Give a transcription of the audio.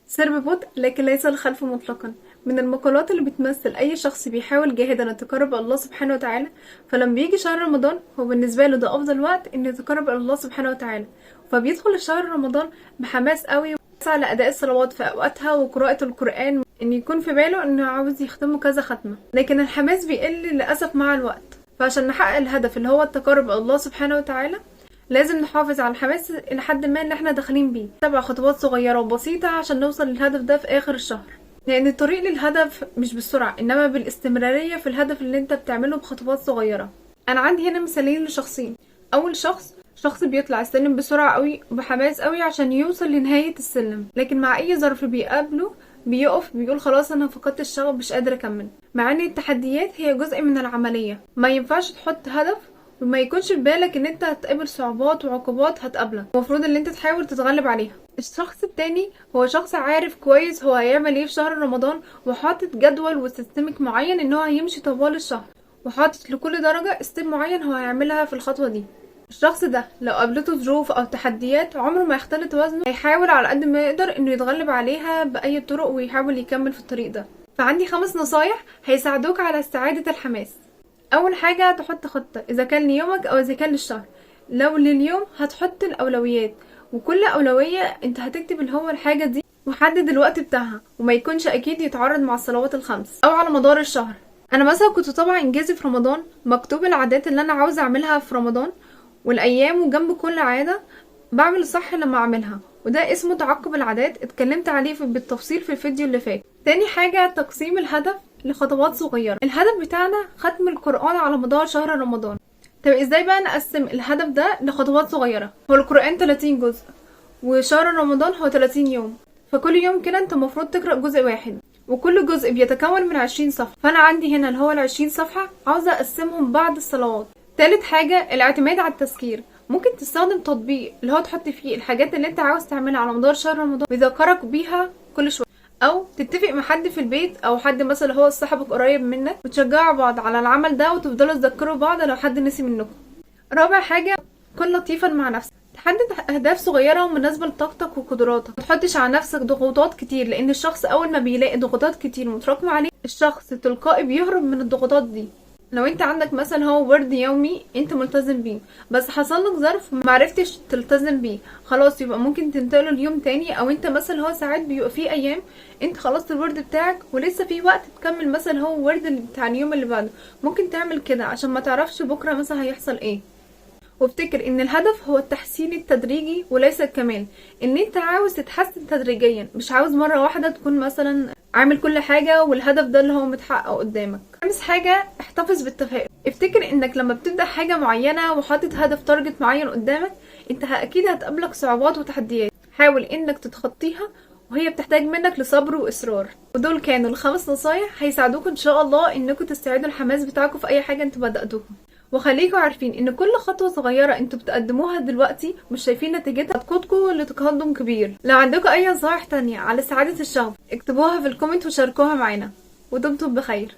سر ببطء لكن ليس الخلف مطلقا. من المقولات اللي بتمثل اي شخص بيحاول جاهدا ان يتقرب الى الله سبحانه وتعالى، فلما بيجي شهر رمضان هو بالنسبه له ده افضل وقت انه يتقرب الى الله سبحانه وتعالى، فبيدخل الشهر رمضان بحماس قوي ويسعى لاداء الصلوات في اوقاتها وقراءه القران، ان يكون في باله انه عاوز يختمه كذا ختمه. لكن الحماس بيقل للاسف مع الوقت، فعشان نحقق الهدف اللي هو التقرب الى الله سبحانه وتعالى لازم نحافظ على الحماس الى حد ما اللي احنا داخلين بيه، نتبع خطوات صغيره وبسيطه عشان نوصل للهدف ده في اخر الشهر. لان الطريق للهدف مش بالسرعه انما بالاستمراريه في الهدف اللي انت بتعمله بخطوات صغيره. انا عندي هنا مثالين لشخصين. اول شخص بيطلع السلم بسرعه قوي وبحماس قوي عشان يوصل لنهايه السلم، لكن مع اي ظرف بيقابله بيقف بيقول خلاص انا فقدت الشغف مش قادر اكمل. مع ان التحديات هي جزء من العمليه، ما ينفعش تحط هدف وما يكونش في بالك ان انت هتقابل صعوبات وعقوبات هتقابلك، المفروض ان انت تحاول تتغلب عليها. الشخص التاني هو شخص عارف كويس هو هيعمل ايه في شهر رمضان، وحاطط جدول وسيستمك معين ان هو هيمشي طوال الشهر، وحاطط لكل درجة ستيب معين هو هيعملها في الخطوة دي. الشخص ده لو قابلته ظروف او تحديات عمره ما يختلط وزنه، هيحاول على قد ما يقدر انه يتغلب عليها باي طرق ويحاول يكمل في الطريق ده. فعندي 5 نصايح هيساعدوك على استعادة الحماس. اول حاجة تحط خطة، اذا كان ليومك او اذا كان للشهر. لو لليوم هتحط الاولويات، وكل اولوية انت هتكتب اللي هو الحاجة دي وحدد الوقت بتاعها، وما يكونش اكيد يتعارض مع الصلوات الخمس. او على مدار الشهر، انا مثلا كنت طبعا انجازي في رمضان مكتوب العادات اللي انا عاوزة اعملها في رمضان والايام، وجنب كل عادة بعمل الصح لما اعملها، وده اسمه تعقب العادات، اتكلمت عليه بالتفصيل في الفيديو اللي فات. تاني حاجة تقسيم الهدف لخطوات صغيرة. الهدف بتاعنا ختم القرآن على مدار شهر رمضان. طب ازاي بقى نقسم الهدف ده لخطوات صغيرة؟ هو القرآن 30 جزء وشهر رمضان هو 30 يوم، فكل يوم كده انت المفروض تقرأ جزء واحد، وكل جزء بيتكون من 20 صفحة. فانا عندي هنا اللي هو 20 صفحة عاوزة اقسمهم بعد الصلوات. تالت حاجة الاعتماد على التذكير. ممكن تستخدم تطبيق اللي هو تحط فيه الحاجات اللي انت عاوز تعملها على مدار شهر رمضان ويذكرك بيها كل شوية، او تتفق مع حد في البيت او حد مثلا هو صاحبك قريب منك وتشجعوا بعض على العمل ده وتفضلوا تذكروا بعض لو حد نسي منكم. رابع حاجة كن لطيفا مع نفسك. تحدد اهداف صغيره ومناسبه لطاقتك وقدراتك، ما تحطش على نفسك ضغوطات كتير، لان الشخص اول ما بيلاقي ضغوطات كتير متراكمه عليه الشخص تلقائي بيهرب من الضغوطات دي. لو انت عندك مثلا هو ورد يومي انت ملتزم بيه، بس حصل لك ظرف معرفتش تلتزم بيه، خلاص يبقى ممكن تنتقله ليوم تاني. او انت مثلا هو ساعات بيبقى فيه ايام انت خلصت الورد بتاعك ولسه في وقت تكمل مثلا هو الورد بتاع اليوم اللي بعده، ممكن تعمل كده عشان ما تعرفش بكره مثلا هيحصل ايه. وافتكر ان الهدف هو التحسين التدريجي وليس الكمال، ان انت عاوز تتحسن تدريجيا، مش عاوز مرة واحدة تكون مثلا عامل كل حاجة والهدف ده اللي هو متحقق قدامك. خامس حاجة احتفظ بالتفاؤل. افتكر انك لما بتبدأ حاجة معينة وحاطط هدف تارجت معين قدامك، انت اكيد هتقابلك صعوبات وتحديات، حاول انك تتخطيها وهي بتحتاج منك لصبر واصرار. ودول كانوا ال5 نصايح هيساعدوكم ان شاء الله انكم تستعيدوا الحماس بتاعكم في اي حاجة انتوا بدأتوها. وخليكوا عارفين ان كل خطوة صغيرة انتوا بتقدموها دلوقتي مش شايفين نتيجتها هتقودكوا لتقدم كبير. لو عندكم اي نصائح تانية على سعادة الشغف اكتبوها في الكومنت وشاركوها معانا، ودمتم بخير.